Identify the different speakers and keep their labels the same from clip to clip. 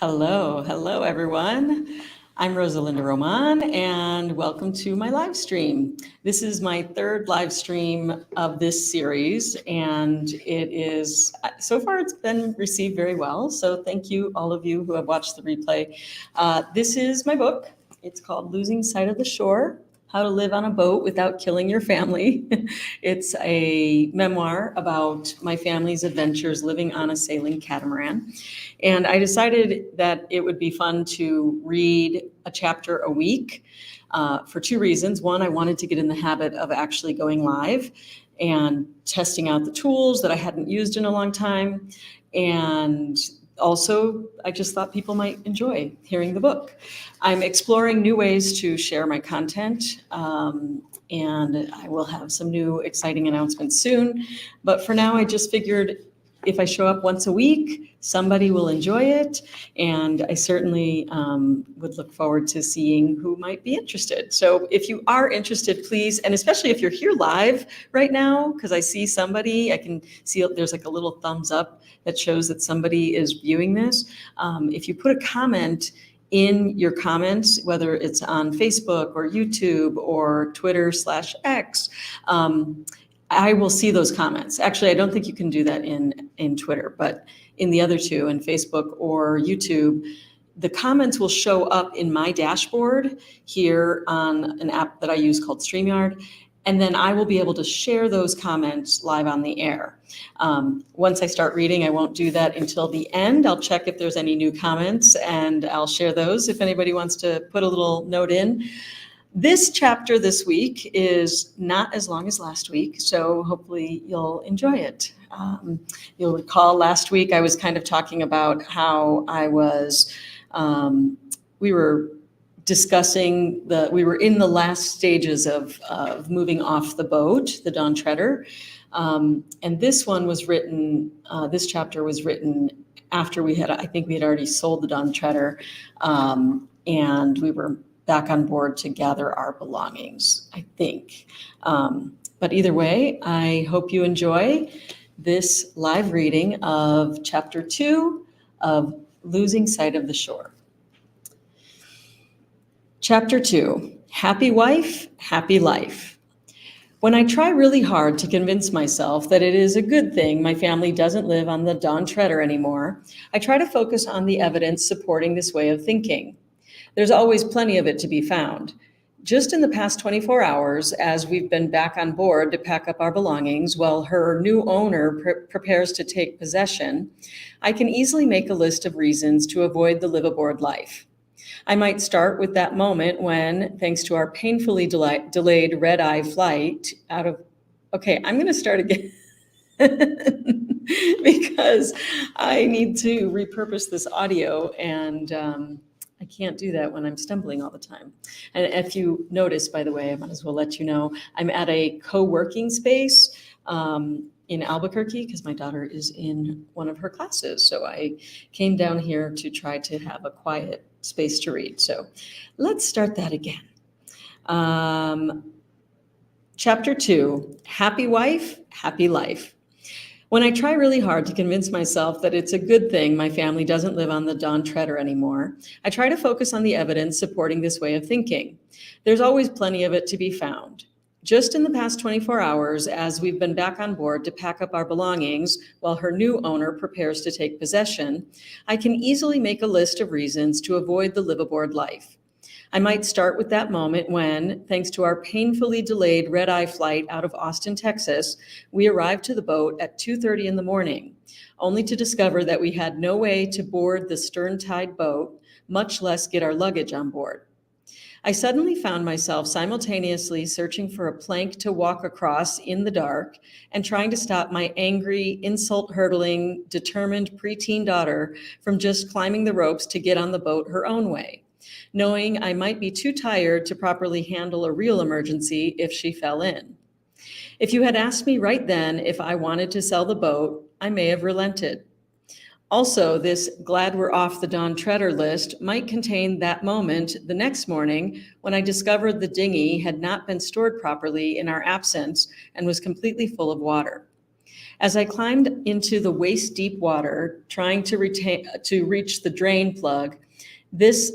Speaker 1: Hello everyone. I'm Rosa Román, and welcome to my live stream. This is my third live stream of this series, and so far it's been received very well. So thank you, all of you who have watched the replay. This is my book. It's called Losing Sight of the Shore: How to Live on a Boat Without Killing Your Family. It's a memoir about my family's adventures living on a sailing catamaran. And I decided that it would be fun to read a chapter a week for two reasons. One, I wanted to get in the habit of actually going live and testing out the tools that I hadn't used in a long time. And also, I just thought people might enjoy hearing the book. I'm exploring new ways to share my content, and I will have some new exciting announcements soon. But for now, I just figured if I show up once a week, somebody will enjoy it. And I certainly would look forward to seeing who might be interested. So if you are interested, please, and especially if you're here live right now, because I see somebody, I can see there's like a little thumbs up that shows that somebody is viewing this. If you put a comment in your comments, whether it's on Facebook or YouTube or Twitter/X, I will see those comments. Actually, I don't think you can do that in Twitter, but in the other two, in Facebook or YouTube, the comments will show up in my dashboard here on an app that I use called StreamYard. And then I will be able to share those comments live on the air. Once I start reading, I won't do that until the end. I'll check if there's any new comments and I'll share those if anybody wants to put a little note in. This chapter this week is not as long as last week, so hopefully you'll enjoy it. You'll recall last week I was kind of talking about how we were discussing we were in the last stages of moving off the boat, the Dawn Treader. And this chapter was written after I think we had already sold the Dawn Treader, and we were back on board to gather our belongings, I think. But either way, I hope you enjoy this live reading of chapter 2 of Losing Sight of the Shore. Chapter 2, Happy Wife, Happy Life. When I try really hard to convince myself that it is a good thing my family doesn't live on the Dawn Treader anymore, I try to focus on the evidence supporting this way of thinking. There's always plenty of it to be found. Just in the past 24 hours, as we've been back on board to pack up our belongings while her new owner prepares to take possession, I can easily make a list of reasons to avoid the liveaboard life. I might start with that moment when, thanks to our painfully delayed red-eye flight I'm going to start again because I need to repurpose this audio, and I can't do that when I'm stumbling all the time. And if you notice, by the way, I might as well let you know, I'm at a co-working space in Albuquerque because my daughter is in one of her classes. So I came down here to try to have a quiet space to read. So let's start that again. Chapter 2, Happy Wife, Happy Life. When I try really hard to convince myself that it's a good thing my family doesn't live on the Dawn Treader anymore, I try to focus on the evidence supporting this way of thinking. There's always plenty of it to be found. Just in the past 24 hours, as we've been back on board to pack up our belongings while her new owner prepares to take possession, I can easily make a list of reasons to avoid the liveaboard life. I might start with that moment when, thanks to our painfully delayed red-eye flight out of Austin, Texas, we arrived to the boat at 2:30 in the morning, only to discover that we had no way to board the stern-tied boat, much less get our luggage on board. I suddenly found myself simultaneously searching for a plank to walk across in the dark and trying to stop my angry, insult-hurtling, determined preteen daughter from just climbing the ropes to get on the boat her own way, knowing I might be too tired to properly handle a real emergency if she fell in. If you had asked me right then if I wanted to sell the boat, I may have relented. Also, this glad we're off the Dawn Treader list might contain that moment the next morning when I discovered the dinghy had not been stored properly in our absence and was completely full of water. As I climbed into the waist-deep water, trying to reach the drain plug, let's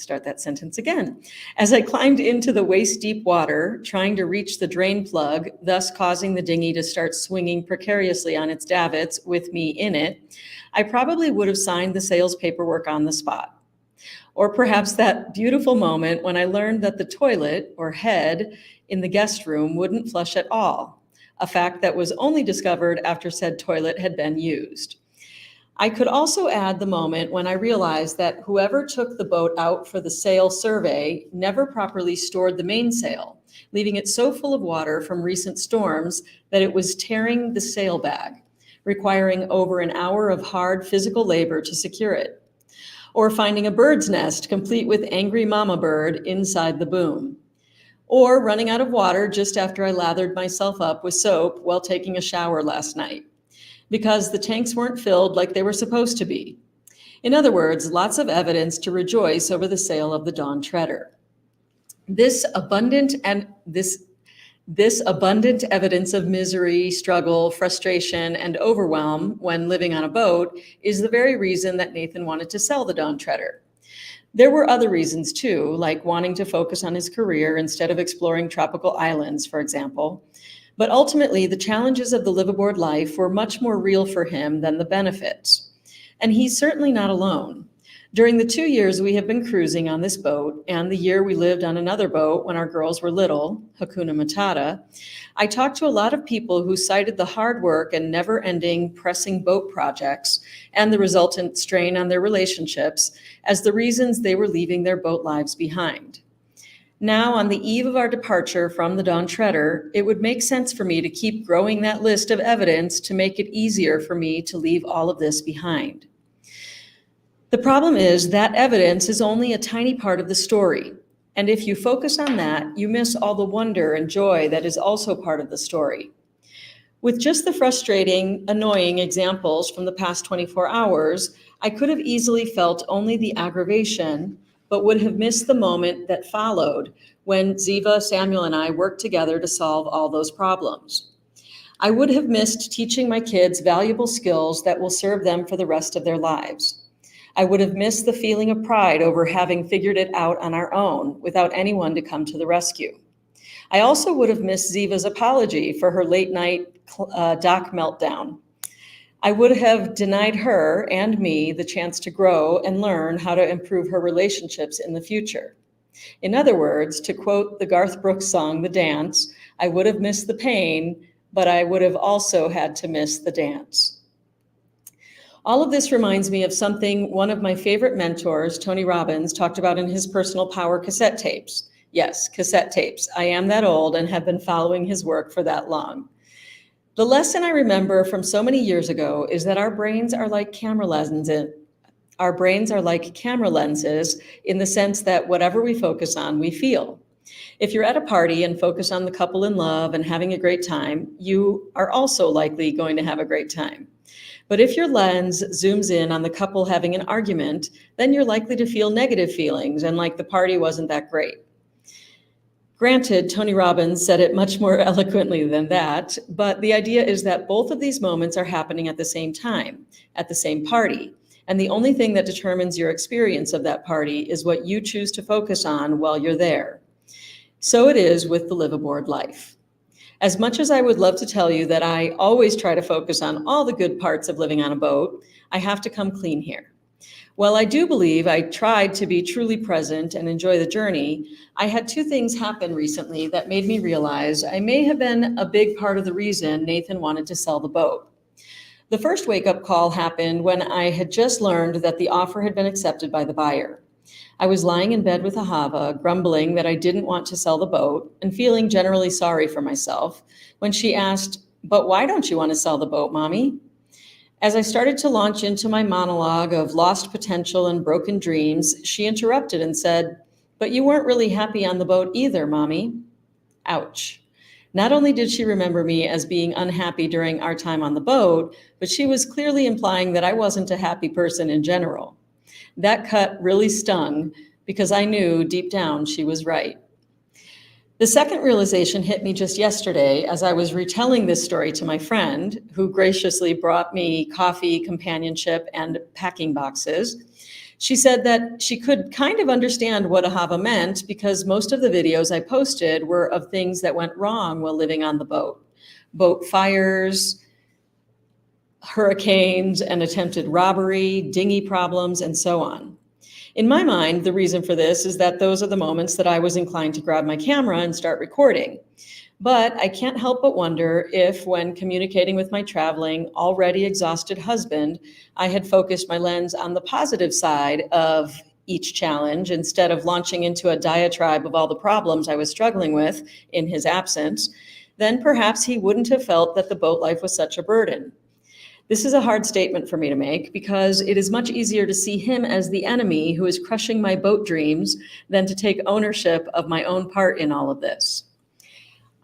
Speaker 1: start that sentence again. As I climbed into the waist-deep water, trying to reach the drain plug, thus causing the dinghy to start swinging precariously on its davits with me in it, I probably would have signed the sales paperwork on the spot. Or perhaps that beautiful moment when I learned that the toilet, or head, in the guest room wouldn't flush at all, a fact that was only discovered after said toilet had been used. I could also add the moment when I realized that whoever took the boat out for the sail survey never properly stored the mainsail, leaving it so full of water from recent storms that it was tearing the sail bag, requiring over an hour of hard physical labor to secure it. Or finding a bird's nest complete with angry mama bird inside the boom. Or running out of water just after I lathered myself up with soap while taking a shower last night, because the tanks weren't filled like they were supposed to be. In other words, lots of evidence to rejoice over the sale of the Dawn Treader. This abundant evidence of misery, struggle, frustration, and overwhelm when living on a boat is the very reason that Nathan wanted to sell the Dawn Treader. There were other reasons too, like wanting to focus on his career instead of exploring tropical islands, for example. But ultimately, the challenges of the liveaboard life were much more real for him than the benefits. And he's certainly not alone. During the 2 years we have been cruising on this boat, and the year we lived on another boat when our girls were little, Hakuna Matata, I talked to a lot of people who cited the hard work and never-ending pressing boat projects and the resultant strain on their relationships as the reasons they were leaving their boat lives behind. Now, on the eve of our departure from the Dawn Treader, it would make sense for me to keep growing that list of evidence to make it easier for me to leave all of this behind. The problem is that evidence is only a tiny part of the story. And if you focus on that, you miss all the wonder and joy that is also part of the story. With just the frustrating, annoying examples from the past 24 hours, I could have easily felt only the aggravation, but would have missed the moment that followed when Ziva, Samuel, and I worked together to solve all those problems. I would have missed teaching my kids valuable skills that will serve them for the rest of their lives. I would have missed the feeling of pride over having figured it out on our own without anyone to come to the rescue. I also would have missed Ziva's apology for her late night dock meltdown. I would have denied her and me the chance to grow and learn how to improve her relationships in the future. In other words, to quote the Garth Brooks song, The Dance, I would have missed the pain, but I would have also had to miss the dance. All of this reminds me of something one of my favorite mentors, Tony Robbins, talked about in his Personal Power cassette tapes. Yes, cassette tapes. I am that old and have been following his work for that long. The lesson I remember from so many years ago is that our brains are like camera lenses. Our brains are like camera lenses in the sense that whatever we focus on, we feel. If you're at a party and focus on the couple in love and having a great time, you are also likely going to have a great time. But if your lens zooms in on the couple having an argument, then you're likely to feel negative feelings and like the party wasn't that great. Granted, Tony Robbins said it much more eloquently than that, but the idea is that both of these moments are happening at the same time, at the same party, and the only thing that determines your experience of that party is what you choose to focus on while you're there. So it is with the liveaboard life. As much as I would love to tell you that I always try to focus on all the good parts of living on a boat, I have to come clean here. While I do believe I tried to be truly present and enjoy the journey, I had two things happen recently that made me realize I may have been a big part of the reason Nathan wanted to sell the boat. The first wake-up call happened when I had just learned that the offer had been accepted by the buyer. I was lying in bed with Ahava, grumbling that I didn't want to sell the boat and feeling generally sorry for myself when she asked, "But why don't you want to sell the boat, Mommy?" As I started to launch into my monologue of lost potential and broken dreams, she interrupted and said, "But you weren't really happy on the boat either, Mommy." Ouch. Not only did she remember me as being unhappy during our time on the boat, but she was clearly implying that I wasn't a happy person in general. That cut really stung because I knew deep down she was right. The second realization hit me just yesterday as I was retelling this story to my friend, who graciously brought me coffee, companionship, and packing boxes. She said that she could kind of understand what Ahava meant because most of the videos I posted were of things that went wrong while living on the boat. Boat fires, hurricanes, and attempted robbery, dinghy problems, and so on. In my mind, the reason for this is that those are the moments that I was inclined to grab my camera and start recording. But I can't help but wonder if, when communicating with my traveling, already exhausted husband, I had focused my lens on the positive side of each challenge instead of launching into a diatribe of all the problems I was struggling with in his absence, then perhaps he wouldn't have felt that the boat life was such a burden. This is a hard statement for me to make because it is much easier to see him as the enemy who is crushing my boat dreams than to take ownership of my own part in all of this.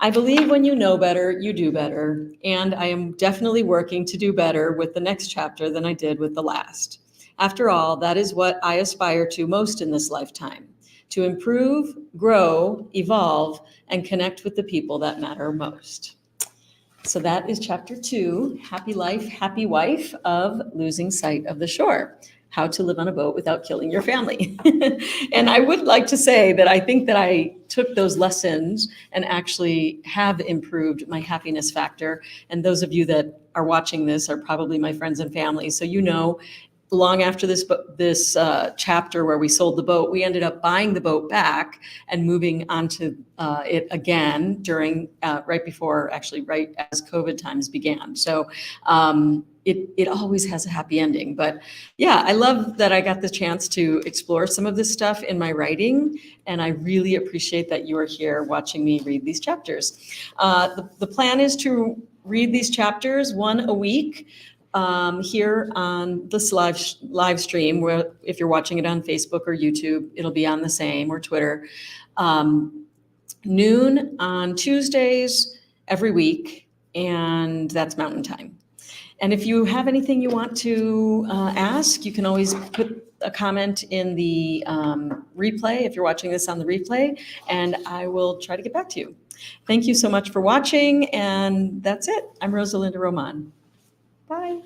Speaker 1: I believe when you know better, you do better, and I am definitely working to do better with the next chapter than I did with the last. After all, that is what I aspire to most in this lifetime: to improve, grow, evolve, and connect with the people that matter most. So that is chapter 2, Happy Life, Happy Wife of Losing Sight of the Shore, how to live on a boat without killing your family. And I would like to say that I think that I took those lessons and actually have improved my happiness factor. And those of you that are watching this are probably my friends and family. So you know, long after this chapter where we sold the boat, we ended up buying the boat back and moving onto it again during right as COVID times began. So it always has a happy ending. But yeah, I love that I got the chance to explore some of this stuff in my writing, and I really appreciate that you are here watching me read these chapters. The plan is to read these chapters one a week. Here on this live stream, where if you're watching it on Facebook or YouTube, it'll be on the same, or Twitter, noon on Tuesdays every week, and that's Mountain Time. And if you have anything you want to ask, you can always put a comment in the replay if you're watching this on the replay, and I will try to get back to you. Thank you so much for watching, and that's it. I'm Rosa Román. Bye.